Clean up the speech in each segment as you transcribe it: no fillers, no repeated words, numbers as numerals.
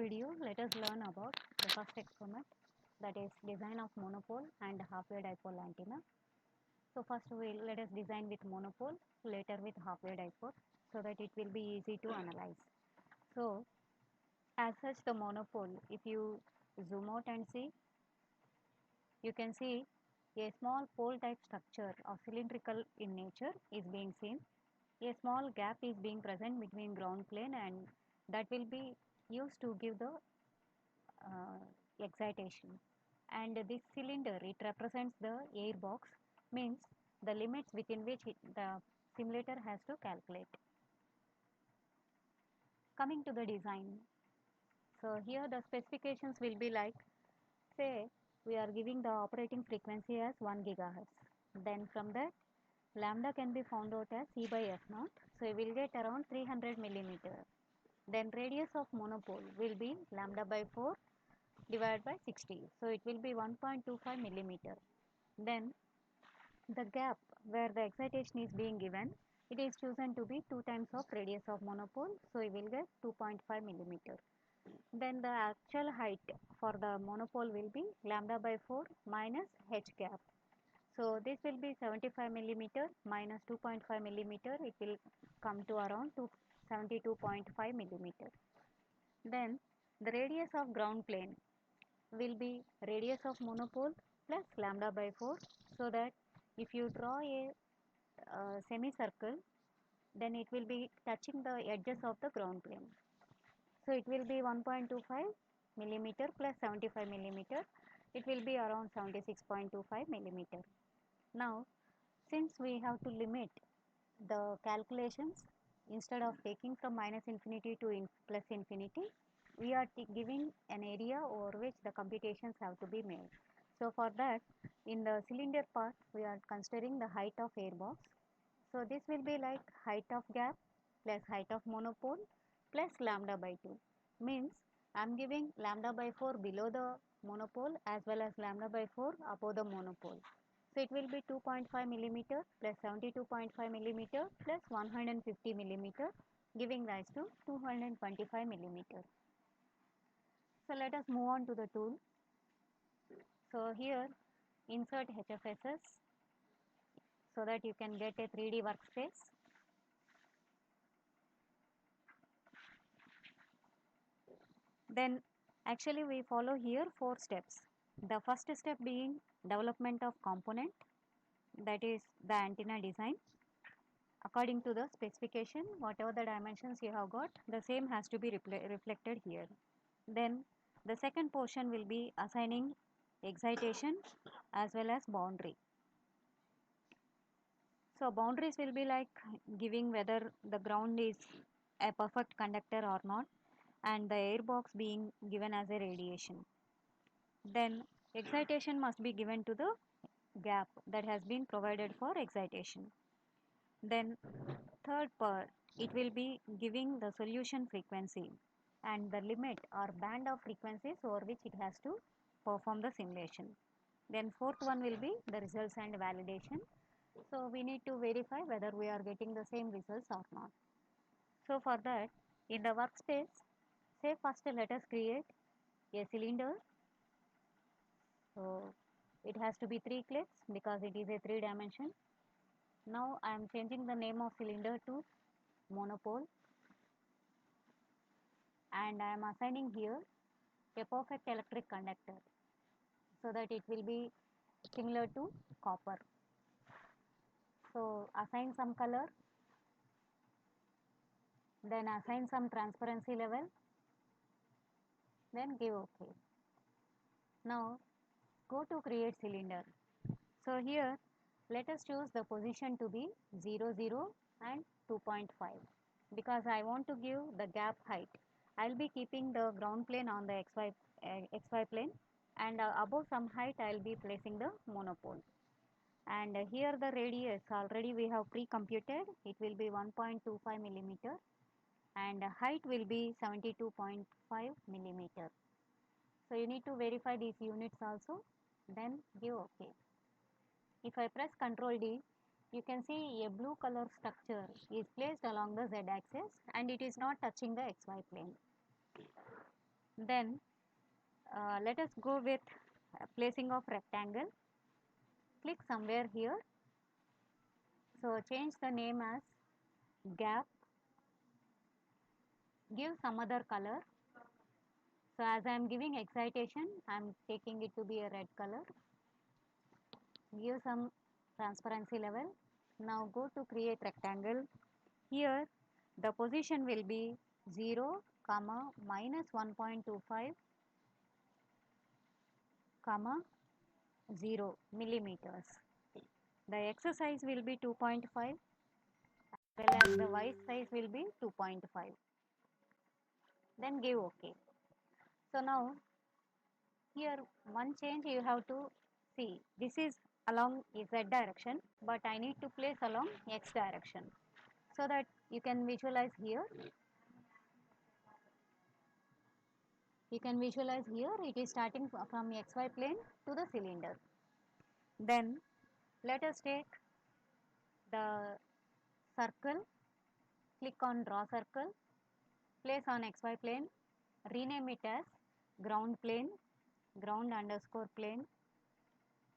video, let us learn about the first experiment, that is design of monopole and half-wave dipole antenna. So first let us design with monopole, later with half-wave dipole, so that it will be easy to analyze. So as such, the monopole, if you zoom out and see, you can see a small pole type structure of cylindrical in nature is being seen. A small gap is being present between ground plane, and that will be used to give the excitation. And this cylinder, it represents the air box, means the limits within which the simulator has to calculate. Coming to the design, so here the specifications will be like, say we are giving the operating frequency as 1 gigahertz. Then from that, lambda can be found out as E by F naught. So we will get around 300 millimeter. Then radius of monopole will be lambda by 4 divided by 60. So it will be 1.25 millimeter. Then the gap where the excitation is being given, it is chosen to be 2 times of radius of monopole. So we will get 2.5 millimeter. Then the actual height for the monopole will be lambda by 4 minus h gap. So this will be 75 millimeter minus 2.5 millimeter. It will come to around 72.5 millimeter. Then the radius of ground plane will be radius of monopole plus lambda by 4, so that if you draw a semicircle, then it will be touching the edges of the ground plane. So it will be 1.25 millimeter plus 75 millimeter. It will be around 76.25 millimeter. Now, since we have to limit the calculations, instead of taking from minus infinity to plus infinity, we are giving an area over which the computations have to be made. So for that, in the cylinder part, we are considering the height of air box. So this will be like height of gap plus height of monopole plus lambda by 2. Means I am giving lambda by 4 below the monopole as well as lambda by 4 above the monopole. So it will be 2.5 millimeter plus 72.5 millimeter plus 150 millimeter, giving rise to 225 millimeter. So let us move on to the tool. So here insert HFSS so that you can get a 3D workspace. Then actually we follow here 4 steps. The first step being development of component, that is the antenna design. According to the specification, whatever the dimensions you have got, the same has to be reflected here. Then the second portion will be assigning excitation as well as boundary. So boundaries will be like giving whether the ground is a perfect conductor or not, and the air box being given as a radiation. Then excitation must be given to the gap that has been provided for excitation. Then third part, it will be giving the solution frequency and the limit or band of frequencies over which it has to perform the simulation. Then fourth one will be the results and validation. So we need to verify whether we are getting the same results or not. So for that, in the workspace, say first let us create a cylinder. So it has to be 3 clicks because it is a 3 dimension. Now I am changing the name of cylinder to monopole, and I am assigning here a perfect electric conductor so that it will be similar to copper. So assign some color, then assign some transparency level, then give OK. Now go to create cylinder. So here let us choose the position to be 0, 0 and 2.5 because I want to give the gap height. I will be keeping the ground plane on the XY plane, and above some height I will be placing the monopole. And here the radius already we have pre-computed, it will be 1.25 millimeter, and height will be 72.5 millimeter. So you need to verify these units also, then give OK. If I press Ctrl D, you can see a blue color structure is placed along the Z axis and it is not touching the XY plane. Then let us go with placing of rectangle. Click somewhere here. So change the name as gap. Give some other color. So as I am giving excitation, I am taking it to be a red color. Give some transparency level. Now go to create rectangle. Here the position will be 0, comma, minus 1.25, comma, 0 millimeters. The x size will be 2.5 as well as the y size will be 2.5. Then give OK. So now here one change you have to see. This is along z direction, but I need to place along x direction. So that you can visualize here. You can visualize here it is starting from xy plane to the cylinder. Then let us take the circle, click on draw circle, place on xy plane, rename it as ground plane, ground underscore plane,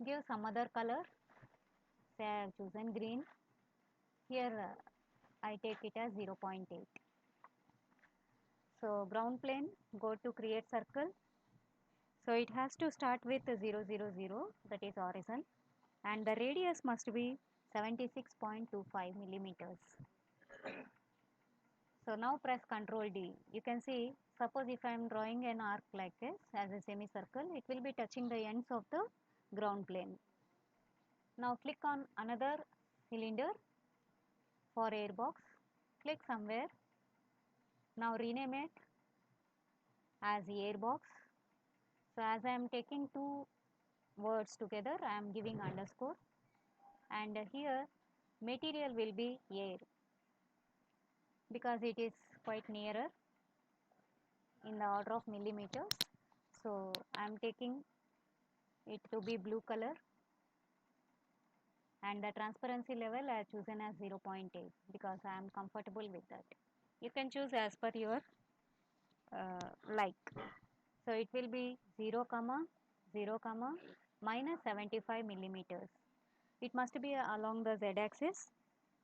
give some other color, say I have chosen green, here I take it as 0.8. So ground plane, go to create circle. So it has to start with 0, 0, 0, that is horizon, and the radius must be 76.25 millimeters. So now press Ctrl D. You can see, suppose if I am drawing an arc like this as a semicircle, it will be touching the ends of the ground plane. Now click on another cylinder for airbox. Click somewhere. Now rename it as airbox. So as I am taking two words together, I am giving underscore, and here material will be air because it is quite nearer in the order of millimeters. So I am taking it to be blue color, and the transparency level I have chosen as 0.8 because I am comfortable with that. You can choose as per your like. So it will be 0, comma, 0, comma, minus 75 millimeters. It must be along the z axis,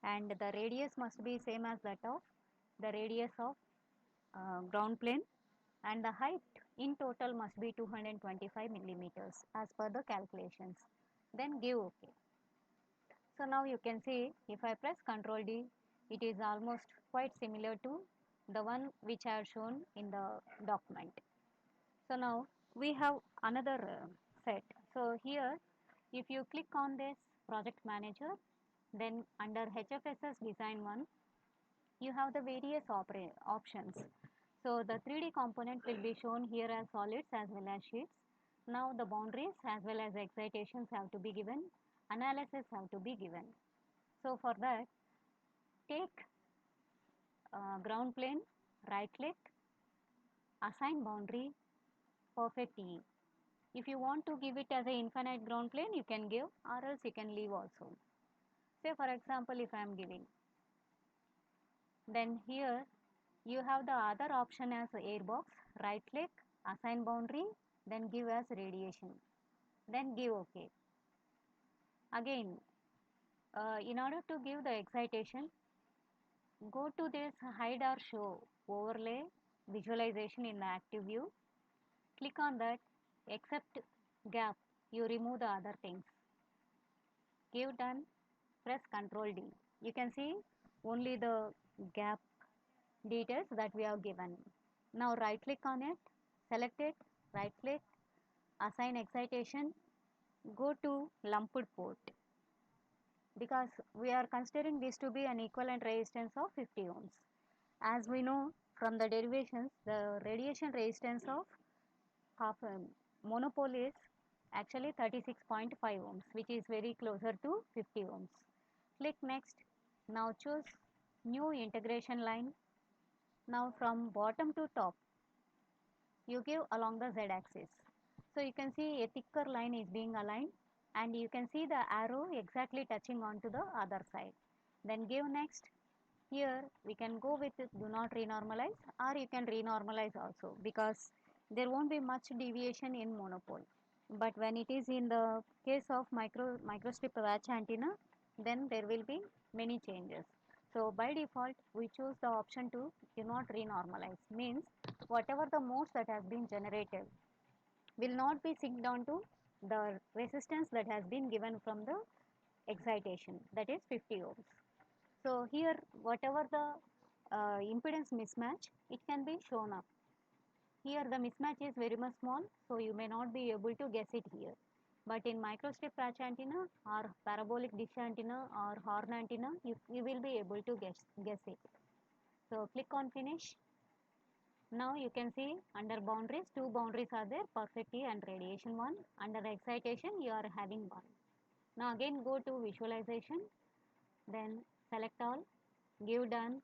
and the radius must be same as that of the radius of ground plane, and the height in total must be 225 millimeters as per the calculations. Then give OK. So now you can see if I press Ctrl D, it is almost quite similar to the one which I have shown in the document. So now we have another set. So here if you click on this project manager, then under HFSS design 1, you have the various options. So the 3D component will be shown here as solids as well as sheets. Now the boundaries as well as excitations have to be given, analysis have to be given. So for that, take ground plane, right click, assign boundary, perfect E. If you want to give it as an infinite ground plane, you can give, or else you can leave also. Say for example, if I am giving, then here you have the other option as airbox, right click, assign boundary, then give as radiation, then give OK. Again, in order to give the excitation, go to this hide or show overlay visualization in the active view, click on that, except gap, you remove the other things. Give done, press Ctrl D. You can see only the gap details that we have given. Now right click on it, select it, right click, assign excitation, go to lumped port because we are considering this to be an equivalent resistance of 50 ohms. As we know from the derivations, the radiation resistance of half monopole is actually 36.5 ohms, which is very closer to 50 ohms. Click next. Now choose new integration line. Now from bottom to top, you give along the z axis. So you can see a thicker line is being aligned, and you can see the arrow exactly touching onto the other side. Then give next. Here we can go with do not renormalize, or you can renormalize also because there won't be much deviation in monopole. But when it is in the case of microstrip patch antenna, then there will be many changes. So by default, we choose the option to do not renormalize. Means whatever the modes that has been generated will not be synced on to the resistance that has been given from the excitation, that is 50 ohms. So here whatever the impedance mismatch, it can be shown up. Here the mismatch is very much small, so you may not be able to guess it here. But in microstrip patch antenna or parabolic dish antenna or horn antenna, you will be able to guess it. So click on finish. Now you can see under boundaries, two boundaries are there, perfect E and radiation 1. Under excitation, you are having 1. Now again go to visualization, then select all, give done,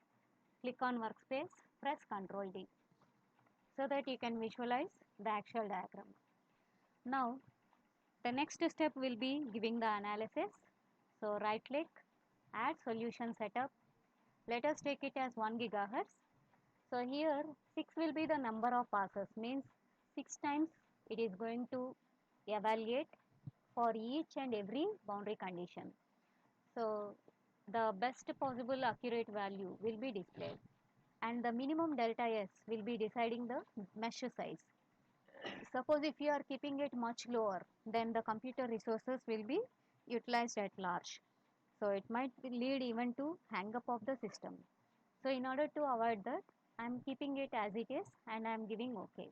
click on workspace, press Ctrl D so that you can visualize the actual diagram. Now the next step will be giving the analysis. So right click, add solution setup. Let us take it as 1 gigahertz. So here 6 will be the number of passes, means 6 times it is going to evaluate for each and every boundary condition. So the best possible accurate value will be displayed, and the minimum delta S will be deciding the mesh size. Suppose if you are keeping it much lower, then the computer resources will be utilized at large. So it might lead even to hang up of the system. So in order to avoid that, I am keeping it as it is and I am giving OK.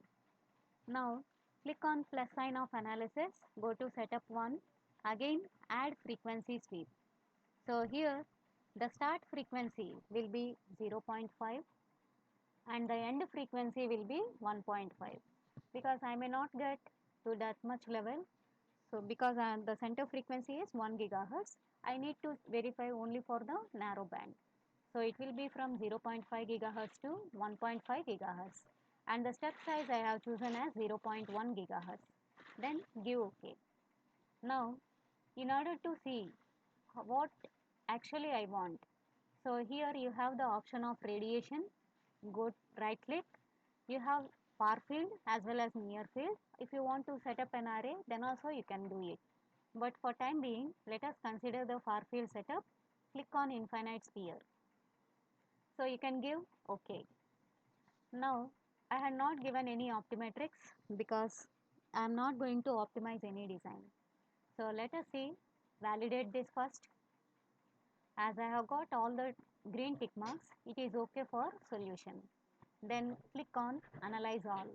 Now click on plus sign of analysis, go to setup 1, again add frequency sweep. So here the start frequency will be 0.5 and the end frequency will be 1.5, because I may not get to that much level. So because the center frequency is 1 gigahertz, I need to verify only for the narrow band. So it will be from 0.5 gigahertz to 1.5 gigahertz, and the step size I have chosen as 0.1 gigahertz. Then give OK. Now in order to see what actually I want, so here you have the option of radiation. Go right click, you have far field as well as near field. If you want to set up an array, then also you can do it. But for time being, let us consider the far field setup. Click on infinite sphere. So you can give OK. Now I had not given any optimetrics because I am not going to optimize any design. So let us see, validate this first. As I have got all the green tick marks, it is OK for solution. Then click on analyze all.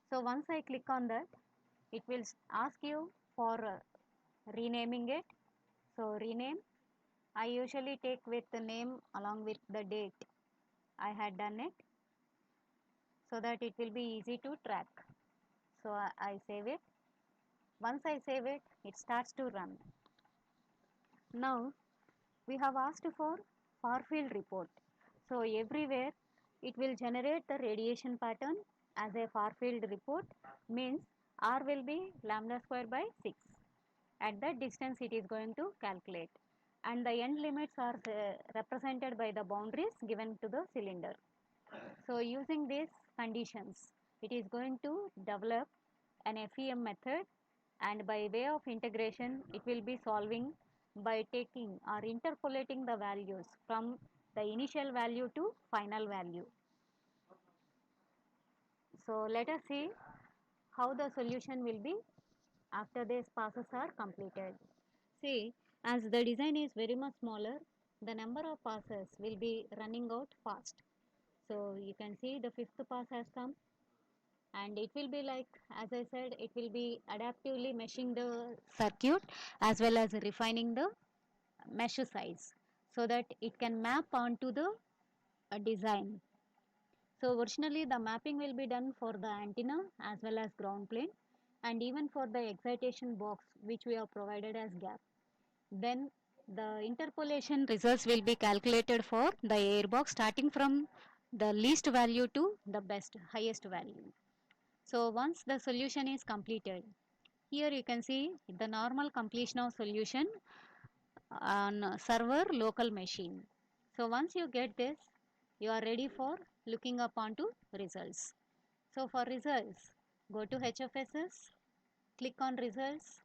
So once I click on that, it will ask you for renaming it. So rename, I usually take with the name along with the date I had done it, so that it will be easy to track. So I save it. Once I save it, it starts to run. Now we have asked for far field report. So everywhere it will generate the radiation pattern as a far field report, means R will be lambda square by 6. At that distance it is going to calculate, and the end limits are represented by the boundaries given to the cylinder. So using these conditions, it is going to develop an FEM method, and by way of integration it will be solving by taking or interpolating the values from the initial value to final value. So let us see how the solution will be after these passes are completed. See, as the design is very much smaller, the number of passes will be running out fast. So you can see the fifth pass has come, and it will be like, as I said, it will be adaptively meshing the circuit as well as refining the mesh size so that it can map onto the design. So originally the mapping will be done for the antenna as well as ground plane, and even for the excitation box which we have provided as gap. Then the interpolation results will be calculated for the airbox starting from the least value to the best highest value. So once the solution is completed, here you can see the normal completion of solution on server local machine. So once you get this, you are ready for looking up onto results. So for results, go to HFSS, click on results,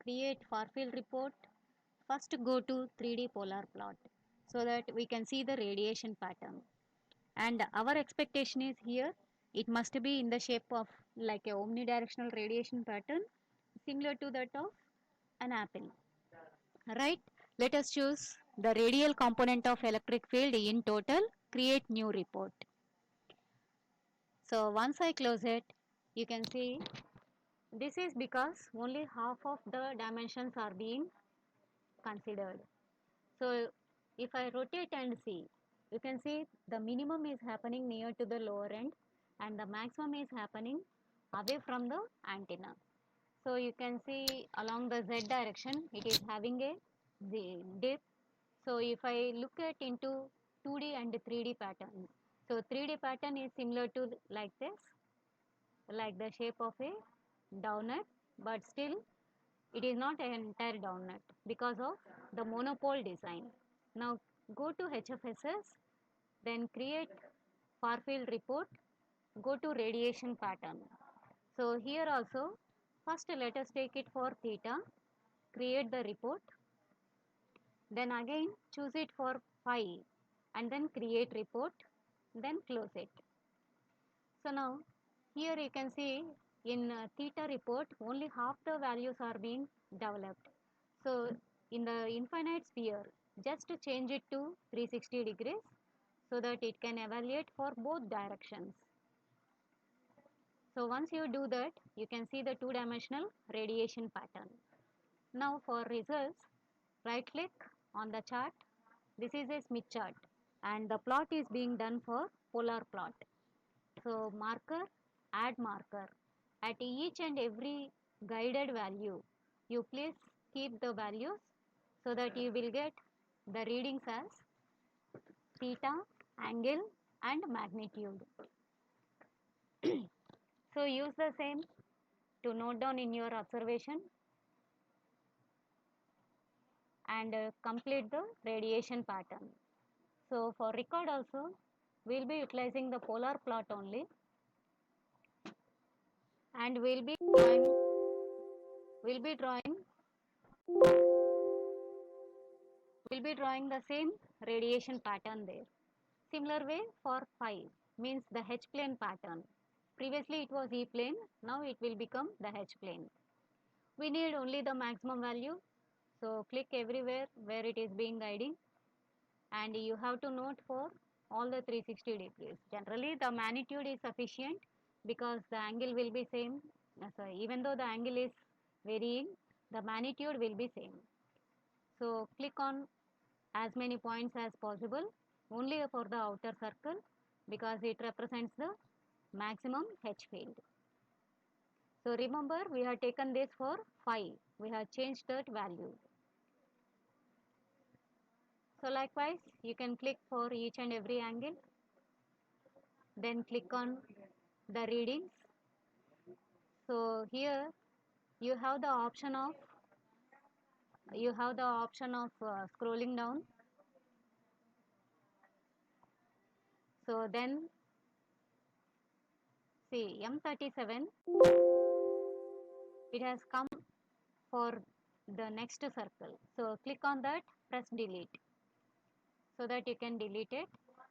create far field report. First go to 3D polar plot so that we can see the radiation pattern. And our expectation is here, it must be in the shape of like a omnidirectional radiation pattern similar to that of an apple. Right? Let us choose the radial component of electric field in total, create new report. So once I close it, you can see this is because only half of the dimensions are being considered. So if I rotate and see, you can see the minimum is happening near to the lower end and the maximum is happening away from the antenna. So you can see along the z direction it is having a dip. So if I look at into 2D and 3D pattern, so 3D pattern is similar to like this, like the shape of a donut, but still it is not an entire donut because of the monopole design. Now go to HFSS, then create far field report, go to radiation pattern. So here also, first let us take it for theta, create the report, then again choose it for phi and then create report, then close it. So now here you can see in theta report only half the values are being developed. So in the infinite sphere just to change it to 360 degrees so that it can evaluate for both directions. So once you do that, you can see the two-dimensional radiation pattern. Now for results, right click on the chart. This is a Smith chart and the plot is being done for polar plot. So marker, add marker. At each and every guided value, you please keep the values so that you will get the readings as theta, angle and magnitude. So use the same to note down in your observation and complete the radiation pattern. So for record also, we will be utilizing the polar plot only and we'll be drawing the same radiation pattern there. Similar way for phi means the H plane pattern. Previously it was E plane, now it will become the H plane. We need only the maximum value. So click everywhere where it is being guiding and you have to note for all the 360 degrees. Generally the magnitude is sufficient because the angle will be same. Sorry, even though the angle is varying, the magnitude will be same. So click on as many points as possible only for the outer circle because it represents the maximum H field. So remember we have taken this for phi, we have changed that value. So likewise you can click for each and every angle, then click on the readings. So here you have the option of scrolling down. So then see M37 it has come for the next circle. So click on that, press delete so that you can delete it.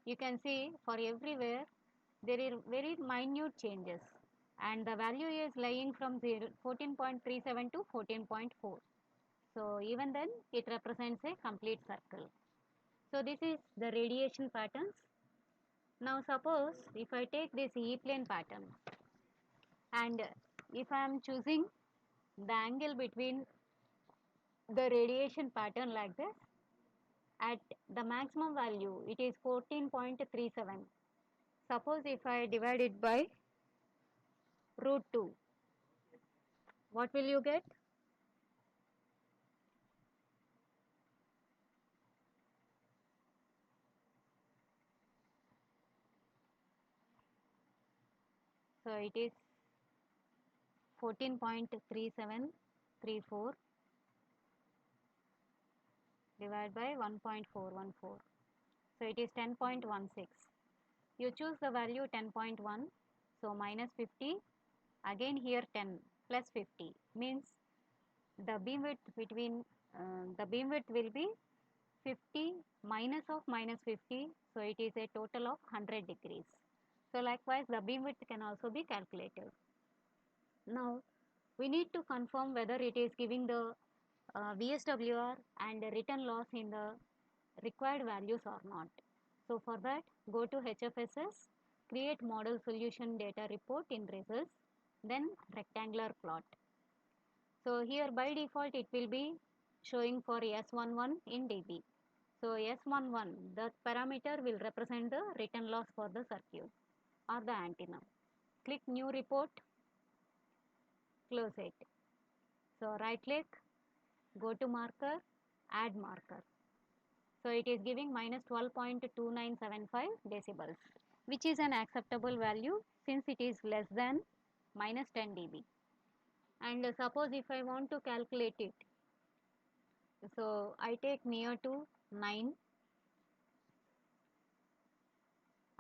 You can see for everywhere there are very minute changes and the value is lying from 14.37 to 14.4. So even then it represents a complete circle. So this is the radiation patterns. Now suppose if I take this E plane pattern and if I am choosing the angle between the radiation pattern like this, at the maximum value it is 14.37. Suppose if I divide it by root 2, what will you get? So it is 14.3734 divided by 1.414. So it is 10.16. You choose the value 10.1. So minus 50, again here 10 plus 50 means the beam width between the beam width will be 50 minus of minus 50, so it is a total of 100 degrees. So likewise the beam width can also be calculated. Now we need to confirm whether it is giving the VSWR and return loss in the required values or not. So for that, go to HFSS, create model solution data report in results, then rectangular plot. So here by default it will be showing for S11 in dB. So S11, the parameter will represent the return loss for the circuit or the antenna. Click new report, close it. So right click, go to marker, add marker. So it is giving minus 12.2975 decibels, which is an acceptable value since it is less than minus 10 dB. And suppose if I want to calculate it, so I take near to 9,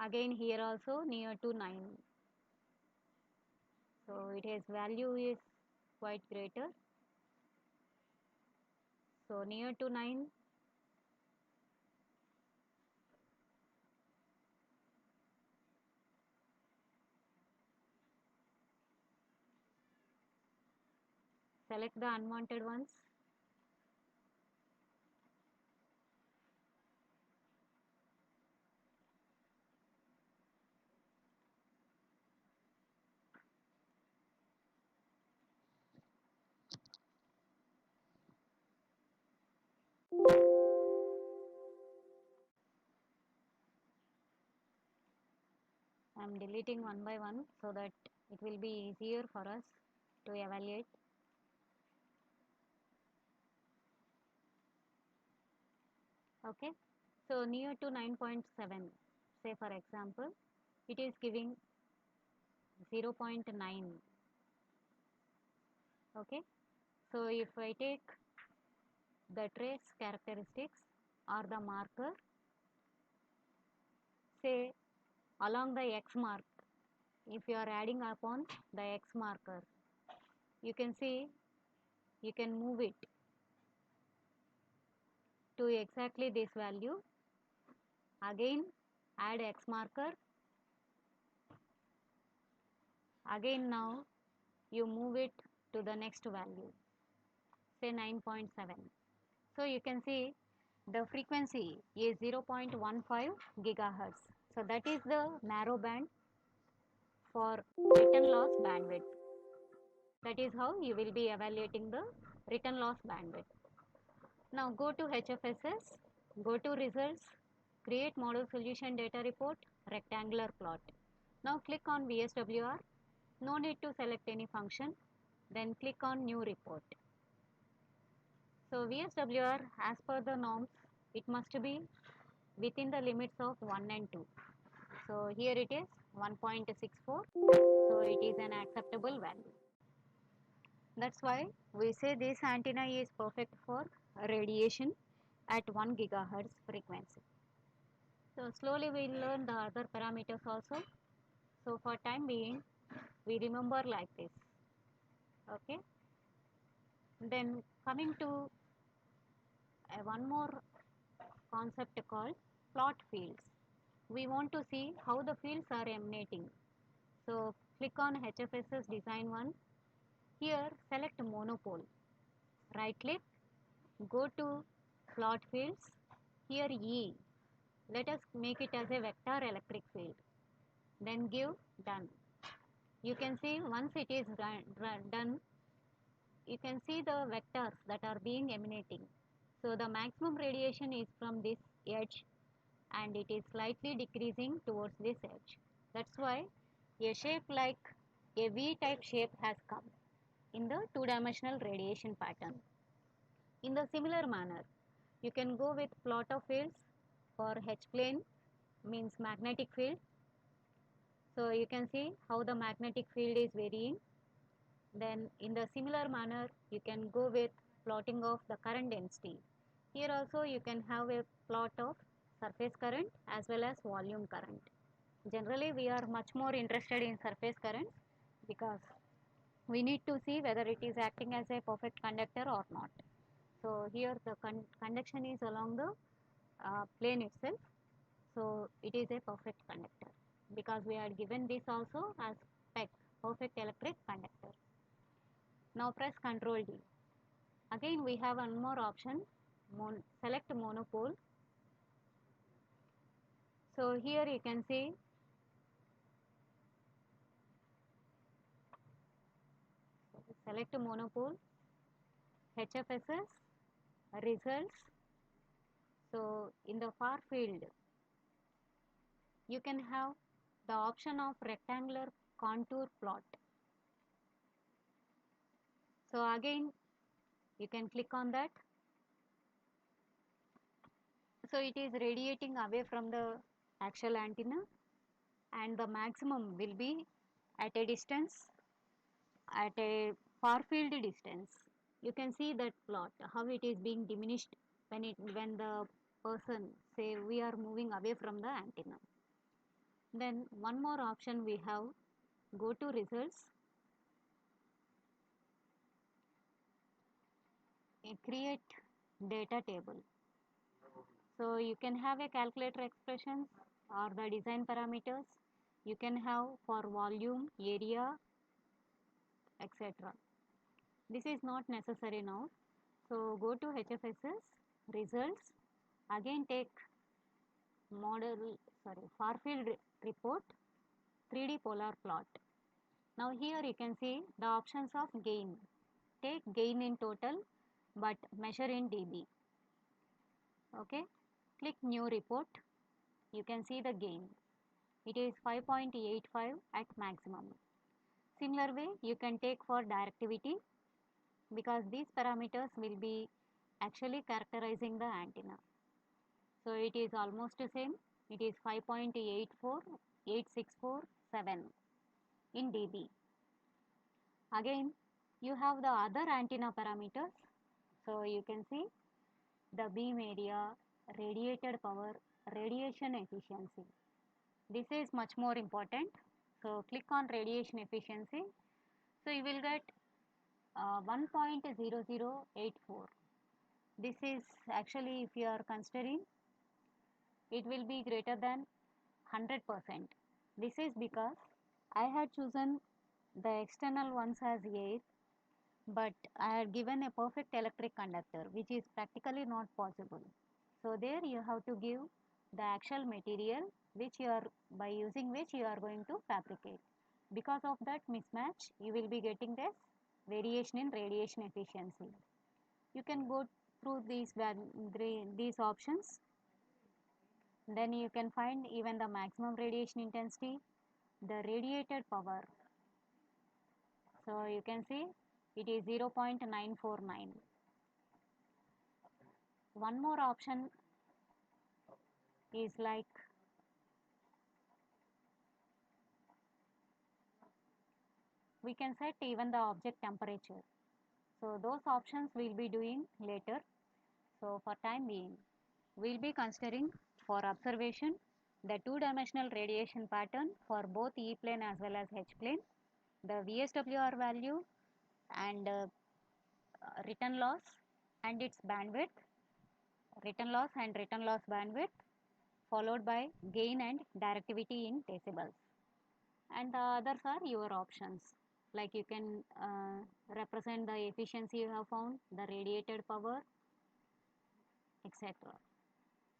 again here also near to 9. So it has value is quite greater. So near to 9, select the unwanted ones. I am deleting one by one so that it will be easier for us to evaluate. Okay, so near to 9.7, say for example, it is giving 0.9. Okay, so if I take the trace characteristics or the marker, say along the X mark, if you are adding upon the X marker, you can see you can move it to exactly this value. Again add X marker, again now you move it to the next value, say 9.7. So you can see the frequency is 0.15 gigahertz. So that is the narrow band for return loss bandwidth. That is how you will be evaluating the return loss bandwidth. Now go to HFSS, go to results, create model solution data report, rectangular plot. Now click on VSWR, no need to select any function, then click on new report. So VSWR as per the norms, it must be within the limits of 1 and 2. So here it is 1.64, so it is an acceptable value. That's why we say this antenna is perfect for radiation at 1 gigahertz frequency. So slowly we will learn the other parameters also. So for time being, we remember like this. Okay. Then coming to one more concept called plot fields. We want to see how the fields are emanating. So click on HFSS design one. Here select monopole. Right click, go to plot fields. Here E. Let us make it as a vector electric field. Then give done. You can see once it is done, you can see the vectors that are being emanating. So the maximum radiation is from this edge and it is slightly decreasing towards this edge. That's why a shape like a V-type shape has come in the two-dimensional radiation pattern. In the similar manner, you can go with plot of fields for H-plane means magnetic field. So you can see how the magnetic field is varying. Then in the similar manner, you can go with plotting of the current density. Here also you can have a plot of surface current as well as volume current. Generally, we are much more interested in surface currents because we need to see whether it is acting as a perfect conductor or not. So here the conduction is along the plane itself, so it is a perfect conductor because we are given this also as PEC, perfect electric conductor. Now press Ctrl D. Again we have one more option, select monopole. So here you can see select monopole, HFSS, results. So in the far field you can have the option of rectangular contour plot. So again you can click on that. So it is radiating away from the actual antenna and the maximum will be at a distance, at a far field distance. You can see that plot how it is being diminished when the person say we are moving away from the antenna. Then one more option we have, go to results, create data table. So you can have a calculator expressions or the design parameters. You can have for volume, area, etc. This is not necessary now. So go to HFSS, results, again take far field report, 3D polar plot. Now here you can see the options of gain. Take gain in total but measure in dB. Okay, click new report. You can see the gain. It is 5.85 at maximum. Similar way you can take for directivity because these parameters will be actually characterizing the antenna. So it is almost the same. It is 5.84867 in dB. Again you have the other antenna parameters. So you can see the beam area, radiated power, radiation efficiency. This is much more important. So click on radiation efficiency. So you will get 1.0084. This is actually, if you are considering, it will be greater than 100%. This is because I had chosen the external ones as air, but I had given a perfect electric conductor, which is practically not possible. So there you have to give the actual material which you are, by using which you are going to fabricate. Because of that mismatch, you will be getting this variation in radiation efficiency. You can go through these options. Then you can find even the maximum radiation intensity, the radiated power. So you can see it is 0.949. One more option is like we can set even the object temperature. So those options we'll be doing later. So for time being, we'll be considering for observation the two-dimensional radiation pattern for both E plane as well as H plane, the VSWR value and return loss and its bandwidth, return loss bandwidth, followed by gain and directivity in decibels. And the others are your options, like you can represent the efficiency you have found, the radiated power, etc.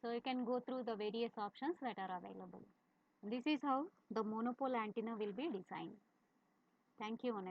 So you can go through the various options that are available. This is how the monopole antenna will be designed. Thank you, Anil.